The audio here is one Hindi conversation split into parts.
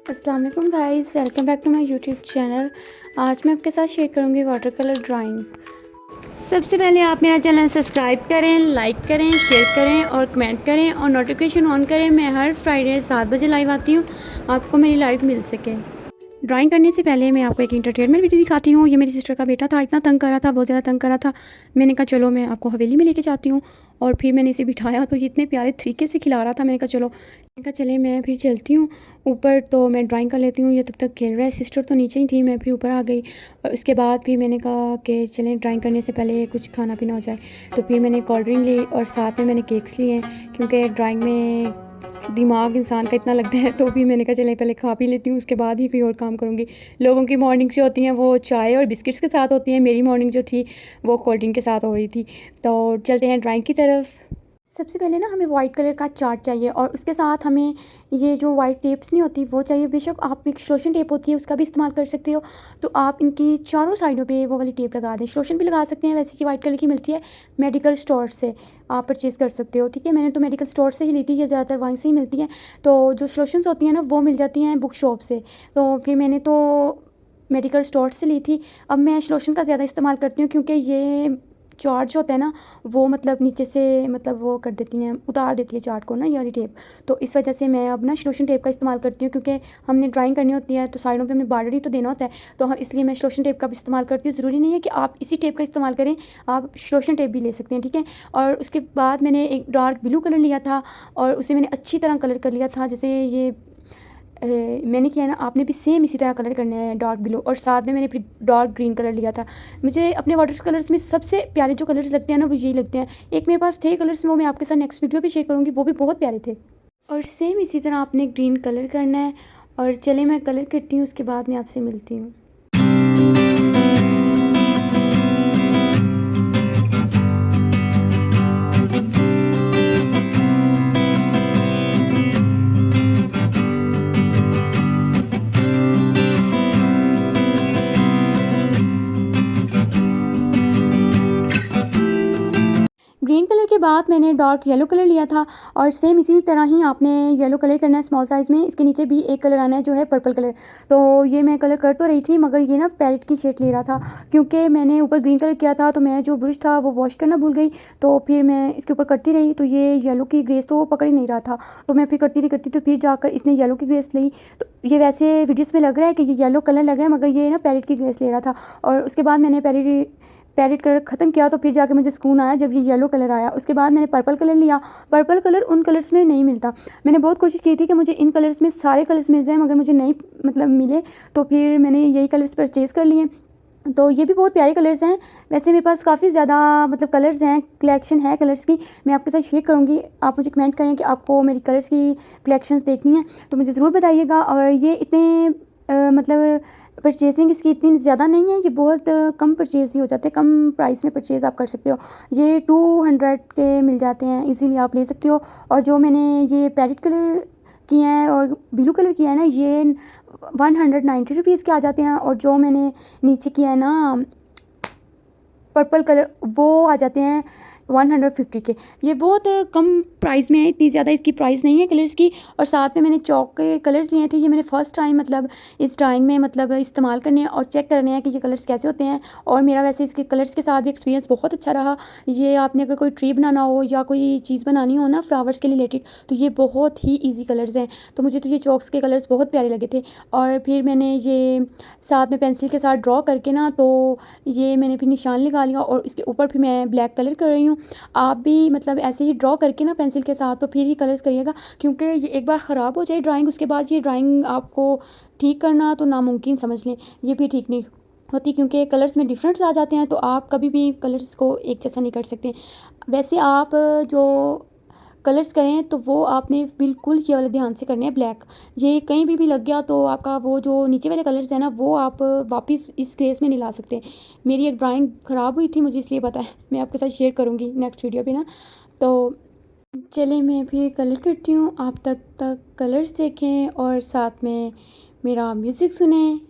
अस्सलाम वालेकुम guys, welcome back to my YouTube channel. आज मैं आपके साथ शेयर करूंगी वाटर कलर ड्राइंग। सबसे पहले आप मेरा चैनल सब्सक्राइब करें, लाइक करें, शेयर करें और कमेंट करें और नोटिफिकेशन ऑन करें। मैं हर फ्राइडे 7 बजे लाइव आती हूँ, आपको मेरी लाइव मिल सके। ड्राइंग करने से पहले मैं आपको एक इंटरटेनमेंट वीडियो दिखाती हूँ। ये मेरी सिस्टर का बेटा था, इतना तंग कर रहा था, बहुत ज़्यादा तंग कर रहा था। मैंने कहा चलो मैं आपको हवेली में लेके जाती हूँ, और फिर मैंने इसे बिठाया तो ये इतने प्यारे तरीके से खिला रहा था। मैंने कहा चलो, मैंने कहा चले मैं फिर चलती हूँ ऊपर, तो मैं ड्राइंग कर लेती हूँ। ये तब तक खेल रहा है। सिस्टर तो नीचे ही थी, मैं फिर ऊपर आ गई। और उसके बाद फिर मैंने कहा कि चलें ड्राइंग करने से पहले कुछ खाना पीना हो जाए। तो फिर मैंने कोल्ड ड्रिंक ली और साथ में मैंने केक्स लिए हैं, क्योंकि ड्राइंग में दिमाग इंसान का इतना लगता है। तो भी मैंने कहा चले पहले खा पी लेती हूँ, उसके बाद ही कोई और काम करूँगी। लोगों की मॉर्निंग जो होती हैं वो चाय और बिस्किट्स के साथ होती हैं, मेरी मॉर्निंग जो थी वो कोल्ड ड्रिंक के साथ हो रही थी। तो चलते हैं ड्राइंग की तरफ। सबसे पहले ना हमें वाइट कलर का चार्ट चाहिए, और उसके साथ हमें ये जो वाइट टेप्स नहीं होती वो चाहिए। बेशक आप एक श्लोशन टेप होती है उसका भी इस्तेमाल कर सकते हो। तो आप इनकी चारों साइडों पे वो वाली टेप लगा दें। श्लोशन भी लगा सकते हैं, वैसे ये वाइट कलर की मिलती है मेडिकल स्टोर से, आप परचेज़ कर सकते हो। ठीक है, मैंने तो मेडिकल स्टोर से ही ली थी, ये ज़्यादातर वहीं से ही मिलती हैं। तो जो श्लोशंस होती हैं ना वो मिल जाती हैं बुक शॉप से। तो फिर मैंने तो मेडिकल स्टोर से ली थी। अब मैं श्लोशन का ज़्यादा इस्तेमाल करती हूँ, क्योंकि ये चार्ट जो होता है ना वो मतलब नीचे से मतलब वो कर देती हैं, उतार देती है चार्ट को ना, ये वाली टेप। तो इस वजह से मैं अब ना श्लोशन टेप का इस्तेमाल करती हूँ, क्योंकि हमने ड्राइंग करनी होती है तो साइडों पे हमने बॉर्डर ही तो देना होता है। तो हम इसलिए मैं श्लोशन टेप का भी इस्तेमाल करती हूँ। ज़रूरी नहीं है कि आप इसी टेप का इस्तेमाल करें, आप श्लोशन टेप भी ले सकते हैं। ठीक है, और उसके बाद मैंने एक डार्क ब्लू कलर लिया था और उसे मैंने अच्छी तरह कलर कर लिया था। जैसे ये मैंने किया है ना, आपने भी सेम इसी तरह कलर करना है, डार्क ब्लू। और साथ में मैंने फिर डार्क ग्रीन कलर लिया था। मुझे अपने वाटर कलर्स में सबसे प्यारे जो कलर्स लगते हैं ना वो यही लगते हैं। एक मेरे पास थे कलर्स, वो मैं आपके साथ नेक्स्ट वीडियो पे शेयर करूँगी, वो भी बहुत प्यारे थे। और सेम इसी तरह आपने ग्रीन कलर करना है। और चले मैं कलर करती हूँ, उसके बाद मैं आपसे मिलती हूँ। ग्रीन कलर के बाद मैंने डार्क येलो कलर लिया था, और सेम इसी तरह ही आपने येलो कलर करना है स्मॉल साइज़ में। इसके नीचे भी एक कलर आना है जो है पर्पल कलर। तो ये मैं कलर कर तो रही थी, मगर ये ना पैरेट की शेड ले रहा था, क्योंकि मैंने ऊपर ग्रीन कलर किया था तो मैं जो ब्रश था वो वॉश करना भूल गई। तो फिर मैं इसके ऊपर करती रही, तो ये येलो की ग्रेस तो पकड़ ही नहीं रहा था। तो मैं फिर करती तो फिर जाकर इसने येलो की ग्रेस ली। तो ये वैसे वीडियोज़ में लग रहा है कि ये येलो कलर लग रहा है, मगर ये ना पैरेट की ग्रेस ले रहा था। और उसके बाद मैंने पैरेट कलर ख़त्म किया, तो फिर जाके मुझे सुकून आया जब ये येलो कलर आया। उसके बाद मैंने पर्पल कलर लिया। पर्पल कलर उन कलर्स में नहीं मिलता। मैंने बहुत कोशिश की थी कि मुझे इन कलर्स में सारे कलर्स मिल जाएं, मगर मुझे नहीं मतलब मिले। तो फिर मैंने यही कलर्स परचेज़ कर लिए। तो ये भी बहुत प्यारे कलर्स हैं। वैसे मेरे पास काफ़ी ज़्यादा मतलब कलर्स हैं, कलेक्शन है कलर्स की, मैं आपके साथ शेयर करूँगी। आप मुझे कमेंट करें कि आपको मेरी कलर्स की कलेक्शंस देखनी है तो मुझे ज़रूर बताइएगा। और ये इतने मतलब परचेजिंग इसकी इतनी ज़्यादा नहीं है, ये बहुत कम परचेज़ ही हो जाते हैं, कम प्राइस में परचेज़ आप कर सकते हो। ये 200 के मिल जाते हैं, इजीली आप ले सकते हो। और जो मैंने ये पैरेट कलर किए हैं और ब्लू कलर किया है ना, ये 190 रुपीज़ के आ जाते हैं। और जो मैंने नीचे किया है ना पर्पल कलर, वो आ जाते हैं 150 के। ये बहुत कम प्राइस में है, इतनी ज़्यादा इसकी प्राइस नहीं है कलर्स की। और साथ में मैंने चॉक के कलर्स लिए थे। ये मैंने फ़र्स्ट टाइम मतलब इस ड्राइंग में मतलब इस्तेमाल करने हैं और चेक करने हैं कि ये कलर्स कैसे होते हैं। और मेरा वैसे इसके कलर्स के साथ भी एक्सपीरियंस बहुत अच्छा रहा। ये आपने अगर कोई ट्री बनाना हो या कोई चीज़ बनानी हो ना फ्लावर्स के रिलेटेड, तो ये बहुत ही ईजी कलर्स हैं। तो मुझे तो ये चॉक्स के कलर्स बहुत प्यारे लगे थे। और फिर मैंने ये साथ में पेंसिल के साथ ड्रॉ करके ना, तो ये मैंने फिर निशान लगा लिया और इसके ऊपर फिर मैं ब्लैक कलर कर रही हूँ। आप भी मतलब ऐसे ही ड्रॉ करके ना पेंसिल के साथ तो फिर ही कलर्स करिएगा, क्योंकि ये एक बार ख़राब हो जाए ड्राइंग, उसके बाद ये ड्राइंग आपको ठीक करना तो नामुमकिन समझ लें, ये भी ठीक नहीं होती, क्योंकि कलर्स में डिफरेंस आ जाते हैं। तो आप कभी भी कलर्स को एक जैसा नहीं कर सकते। वैसे आप जो कलर्स करें तो वो आपने बिल्कुल ये वाला ध्यान से करने हैं ब्लैक। ये कहीं भी लग गया तो आपका वो जो नीचे वाले कलर्स हैं ना वो आप वापस इस ग्रेस में नहीं ला सकते। मेरी एक ड्राइंग ख़राब हुई थी, मुझे इसलिए पता है, मैं आपके साथ शेयर करूँगी नेक्स्ट वीडियो पे ना। तो चलिए मैं फिर कलर करती हूँ, आप तक तक कलर्स देखें और साथ में मेरा म्यूज़िक सुने।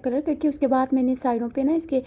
कलर करके उसके बाद मैंने साइडों पे ना इसके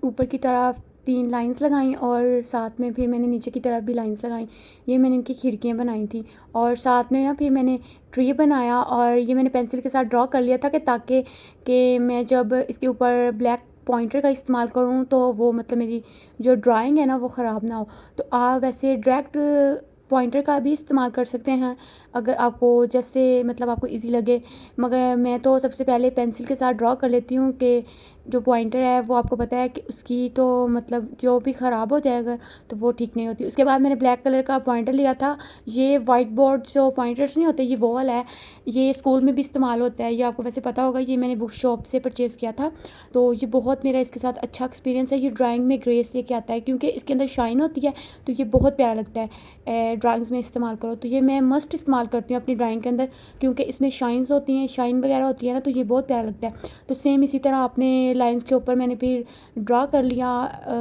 ऊपर की तरफ 3 लाइंस लगाई और साथ में फिर मैंने नीचे की तरफ भी लाइंस लगाई। ये मैंने इनकी खिड़कियाँ बनाई थी और साथ में ना फिर मैंने ट्री बनाया और ये मैंने पेंसिल के साथ ड्रॉ कर लिया था कि ताकि मैं जब इसके ऊपर ब्लैक पॉइंटर का इस्तेमाल करूँ तो वो मतलब मेरी जो ड्राइंग है ना वो ख़राब ना हो। तो आप वैसे डायरेक्ट पॉइंटर का भी इस्तेमाल कर सकते हैं अगर आपको जैसे मतलब आपको इजी लगे, मगर मैं तो सबसे पहले पेंसिल के साथ ड्रॉ कर लेती हूँ कि जो पॉइंटर है वो आपको पता है कि उसकी तो मतलब जो भी ख़राब हो जाएगा तो वो ठीक नहीं होती। उसके बाद मैंने ब्लैक कलर का पॉइंटर लिया था। ये वाइट बोर्ड जो पॉइंटर्स नहीं होते, ये वो वाला है। ये स्कूल में भी इस्तेमाल होता है, ये आपको वैसे पता होगा। ये मैंने बुक शॉप से परचेज़ किया था। तो ये बहुत मेरा इसके साथ अच्छा एक्सपीरियंस है। ये ड्राइंग में ग्रेस लेके आता है क्योंकि इसके अंदर शाइन होती है, तो ये बहुत प्यारा लगता है। ड्राइंग्स में इस्तेमाल करो तो ये मैं मस्ट इस्तेमाल करती हूँ अपनी ड्राइंग के अंदर, क्योंकि इसमें शाइन्स होती हैं, शाइन वगैरह होती है ना, तो ये बहुत प्यारा लगता है। तो सेम इसी तरह आपने लाइंस के ऊपर मैंने फिर ड्रा कर लिया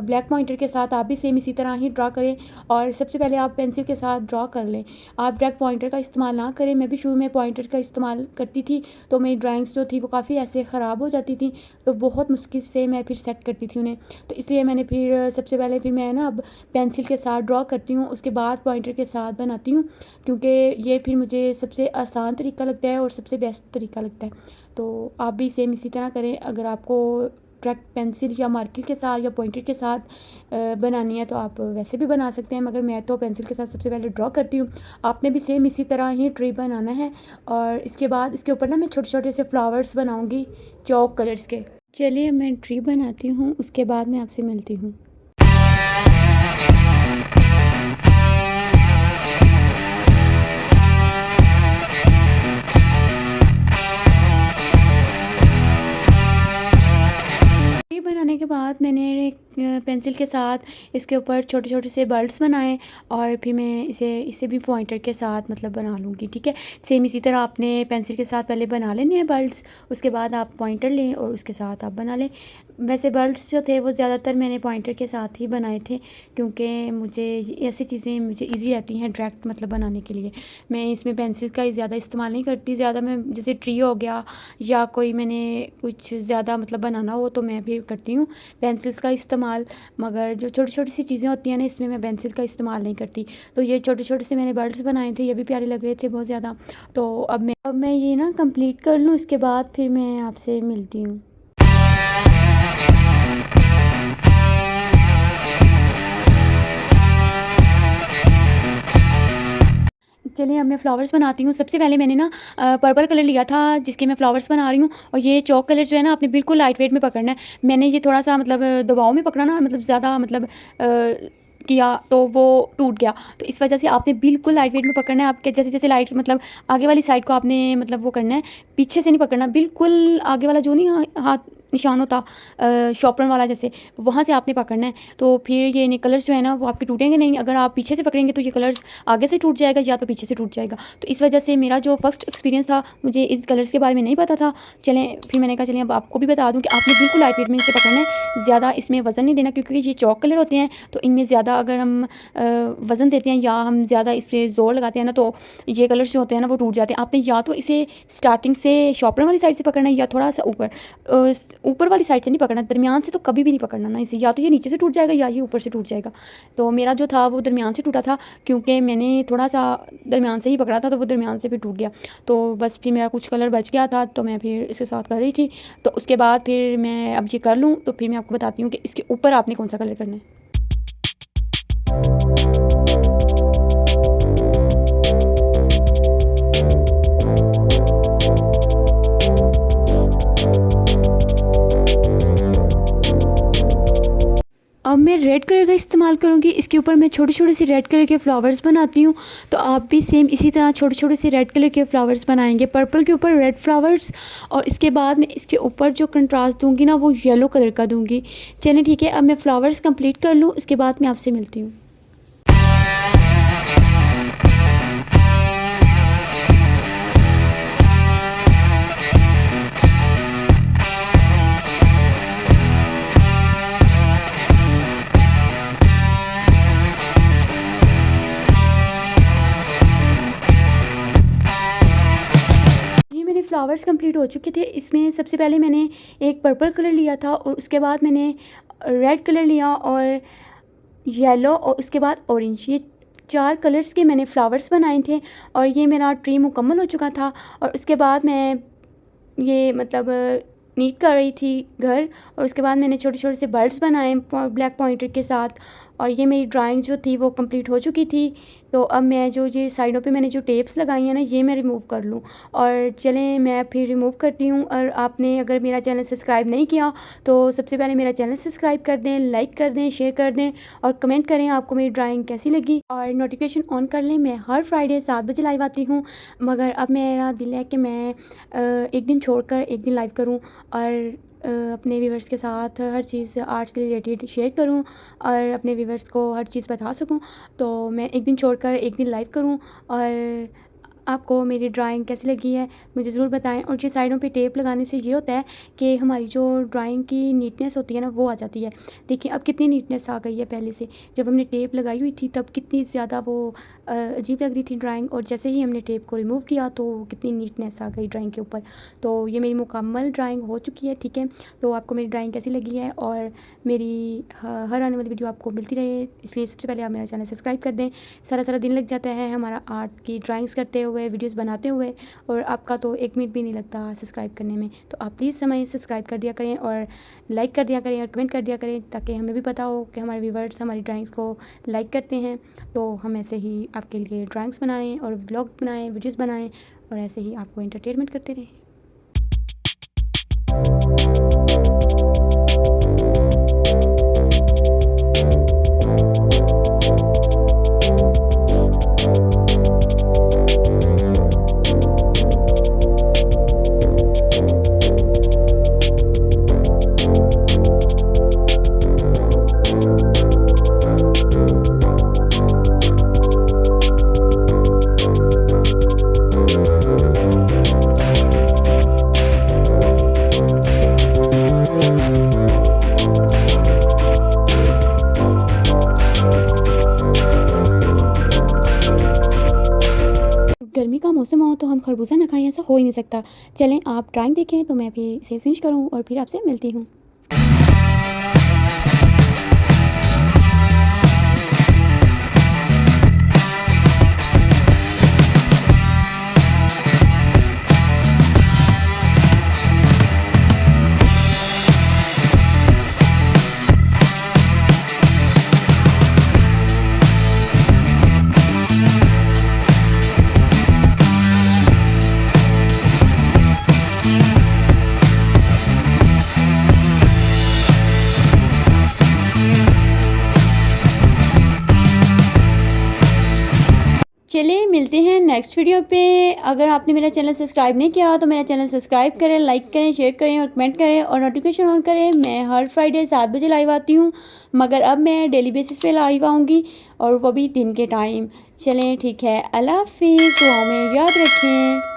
ब्लैक पॉइंटर के साथ। आप भी सेम इसी तरह ही ड्रा करें और सबसे पहले आप पेंसिल के साथ ड्रा कर लें। आप डायरेक्ट पॉइंटर का इस्तेमाल ना करें। मैं भी शुरू में पॉइंटर का इस्तेमाल करती थी तो मेरी ड्राइंग्स जो थी वो काफ़ी ऐसे ख़राब हो जाती थी, तो बहुत मुश्किल से मैं फिर सेट करती थी उन्हें। तो इसलिए मैंने फिर सबसे पहले फिर मैं ना अब पेंसिल के साथ ड्रा करती हूँ, उसके बाद पॉइंटर के साथ बनाती हूँ, क्योंकि ये फिर मुझे सबसे आसान तरीका लगता है और सबसे बेस्ट तरीका लगता है। तो आप भी सेम इसी तरह करें। अगर आपको डायरेक्ट पेंसिल या मार्कर के साथ या पॉइंटर के साथ बनानी है तो आप वैसे भी बना सकते हैं, मगर मैं तो पेंसिल के साथ सबसे पहले ड्रॉ करती हूँ। आपने भी सेम इसी तरह ही ट्री बनाना है और इसके बाद इसके ऊपर ना मैं छोटे छोटे से फ्लावर्स बनाऊँगी चॉक कलर्स के। चलिए मैं ट्री बनाती हूँ, उसके बाद मैं आपसे मिलती हूँ। ये बनाने के बाद मैंने एक पेंसिल के साथ इसके ऊपर छोटे छोटे से बर्ड्स बनाए और फिर मैं इसे भी पॉइंटर के साथ मतलब बना लूँगी। ठीक है, सेम इसी तरह आपने पेंसिल के साथ पहले बना लेने हैं बर्ड्स, उसके बाद आप पॉइंटर लें और उसके साथ आप बना लें। वैसे बर्ड्स जो थे वो ज़्यादातर मैंने पॉइंटर के साथ ही बनाए थे, क्योंकि मुझे ऐसी चीज़ें मुझे ईजी रहती हैं डायरेक्ट मतलब बनाने के लिए। मैं इसमें पेंसिल का ज़्यादा इस्तेमाल नहीं करती। ज़्यादा मैं जैसे ट्री हो गया या कोई मैंने कुछ ज़्यादा मतलब बनाना हो तो मैं फिर करती हूँ पेंसिल्स का इस्तेमाल, मगर जो छोटी छोटी सी चीज़ें होती हैं ना इसमें मैं पेंसिल का इस्तेमाल नहीं करती। तो ये छोटे छोटे से मैंने बर्ड्स बनाए थे, ये भी प्यारे लग रहे थे बहुत ज़्यादा। तो अब मैं ये ना कंप्लीट कर लूँ, इसके बाद फिर मैं आपसे मिलती हूँ। चलिए अब मैं फ्लावर्स बनाती हूँ। सबसे पहले मैंने ना पर्पल कलर लिया था जिसके मैं फ्लावर्स बना रही हूँ, और ये चॉक कलर जो है ना आपने बिल्कुल लाइट वेट में पकड़ना है। मैंने ये थोड़ा सा मतलब दबाव में पकड़ा ना, मतलब ज़्यादा मतलब किया तो वो टूट गया। तो इस वजह से आपने बिल्कुल लाइट वेट में पकड़ना है। आपके जैसे जैसे लाइट मतलब आगे वाली साइड को आपने मतलब वो करना है, पीछे से नहीं पकड़ना, बिल्कुल आगे वाला जो नहीं हाथ निशान होता शॉर्पनर वाला जैसे, वहाँ से आपने पकड़ना है। तो फिर ये कलर्स जो है ना वो आपके टूटेंगे नहीं। अगर आप पीछे से पकड़ेंगे तो ये कलर्स आगे से टूट जाएगा या तो पीछे से टूट जाएगा। तो इस वजह से मेरा जो फर्स्ट एक्सपीरियंस था, मुझे इस कलर्स के बारे में नहीं पता था। चलें फिर मैंने कहा चलिए अब आपको भी बता दूँ कि आपने बिल्कुल लाइट वेट में इसे पकड़ना है, ज़्यादा इसमें वज़न नहीं देना, क्योंकि ये चॉक कलर होते हैं तो इनमें ज़्यादा अगर हम वज़न देते हैं या हम ज़्यादा इस पर ज़ोर लगाते हैं ना तो ये कलर्स जो होते हैं ना वो टूट जाते हैं। आपने या तो इसे स्टार्टिंग से शॉर्पनर वाली साइड से पकड़ना है या थोड़ा सा ऊपर वाली साइड से नहीं पकड़ना, दरमियान से तो कभी भी नहीं पकड़ना ना इसे, या तो ये नीचे से टूट जाएगा या ये ऊपर से टूट जाएगा। तो मेरा जो था वो दरमियान से टूटा था, क्योंकि मैंने थोड़ा सा दरमियान से ही पकड़ा था तो वो दरमियान से फिर टूट गया। तो बस फिर मेरा कुछ कलर बच गया था तो मैं फिर इसके साथ कर रही थी। तो उसके बाद फिर मैं अब ये कर लूँ तो फिर मैं आपको बताती हूँ कि इसके ऊपर आपने कौन सा कलर करना है। अब मैं रेड कलर का इस्तेमाल करूँगी। इसके ऊपर मैं छोटे छोटे से रेड कलर के फ्लावर्स बनाती हूँ। तो आप भी सेम इसी तरह छोटे छोटे से रेड कलर के फ्लावर्स बनाएंगे। पर्पल के ऊपर रेड फ्लावर्स, और इसके बाद मैं इसके ऊपर जो कंट्रास्ट दूँगी ना वो येलो कलर का दूँगी। चलिए ठीक है, अब मैं फ्लावर्स कंप्लीट कर लूँ, उसके बाद मैं आपसे मिलती हूँ। फ्लावर्स कंप्लीट हो चुके थे। इसमें सबसे पहले मैंने एक पर्पल कलर लिया था और उसके बाद मैंने रेड कलर लिया और येलो और उसके बाद ऑरेंज। ये 4 कलर्स के मैंने फ्लावर्स बनाए थे और ये मेरा ट्री मुकम्मल हो चुका था। और उसके बाद मैं ये मतलब नीट कर रही थी घर, और उसके बाद मैंने छोटे-छोटे से बर्ड्स बनाए ब्लैक पॉइंटर के साथ, और ये मेरी ड्राइंग जो थी वो कंप्लीट हो चुकी थी। तो अब मैं जो ये साइडों पे मैंने जो टेप्स लगाई हैं ना, ये मैं रिमूव कर लूँ। और चलें मैं फिर रिमूव करती हूँ। और आपने अगर मेरा चैनल सब्सक्राइब नहीं किया तो सबसे पहले मेरा चैनल सब्सक्राइब कर दें, लाइक कर दें, शेयर कर दें और कमेंट करें आपको मेरी ड्राइंग कैसी लगी, और नोटिफिकेशन ऑन कर लें। मैं हर फ्राइडे 7 बजे लाइव आती हूँ, मगर अब मेरा दिल है कि मैं एक दिन छोड़कर एक दिन लाइव करूँ और अपने व्यूवर्स के साथ हर चीज़ आर्ट्स के रिलेटेड शेयर करूं और अपने व्यूवर्स को हर चीज़ बता सकूं। तो मैं एक दिन छोड़कर एक दिन लाइव करूं। और आपको मेरी ड्राइंग कैसी लगी है मुझे ज़रूर बताएं। और ये साइडों पे टेप लगाने से ये होता है कि हमारी जो ड्राइंग की नीटनेस होती है ना, वो आ जाती है। देखिए अब कितनी नीटनेस आ गई है पहले से। जब हमने टेप लगाई हुई थी तब कितनी ज़्यादा वो अजीब लग रही थी ड्राइंग, और जैसे ही हमने टेप को रिमूव किया तो कितनी नीटनेस आ गई ड्राइंग के ऊपर। तो ये मेरी मुकम्मल ड्राइंग हो चुकी है, ठीक है। तो आपको मेरी ड्राइंग कैसी लगी है और मेरी हर आने वाली वीडियो आपको मिलती रहे, इसलिए सबसे पहले आप मेरा चैनल सब्सक्राइब कर दें। सारा सारा दिन लग जाता है हमारा आर्ट की ड्राइंग्स करते हुए, वीडियोस बनाते हुए, और आपका तो 1 मिनट भी नहीं लगता सब्सक्राइब करने में। तो आप प्लीज़ हमें सब्सक्राइब कर दिया करें और लाइक कर दिया करें और कमेंट कर दिया करें, ताकि हमें भी पता हो कि हमारे व्यूवर्स हमारी ड्राइंग्स को लाइक करते हैं। तो हम ऐसे ही आपके लिए ड्राइंग्स बनाएं और व्लॉग बनाएं, वीडियोज़ बनाएं, और ऐसे ही आपको एंटरटेनमेंट करते रहें। गर्मी का मौसम हो तो हम खरबूजा ना खाएं, ऐसा हो ही नहीं सकता। चलें आप ड्राइंग देखें तो मैं भी इसे फिनिश करूं और फिर आपसे मिलती हूँ। चलिए मिलते हैं नेक्स्ट वीडियो पे। अगर आपने मेरा चैनल सब्सक्राइब नहीं किया तो मेरा चैनल सब्सक्राइब करें, लाइक करें, शेयर करें और कमेंट करें और नोटिफिकेशन ऑन करें। मैं हर फ्राइडे 7 बजे लाइव आती हूँ, मगर अब मैं डेली बेसिस पे लाइव आऊँगी, और वो भी दिन के टाइम। चलें ठीक है, अल्लाह हाफिज़, दुआ में याद रखें।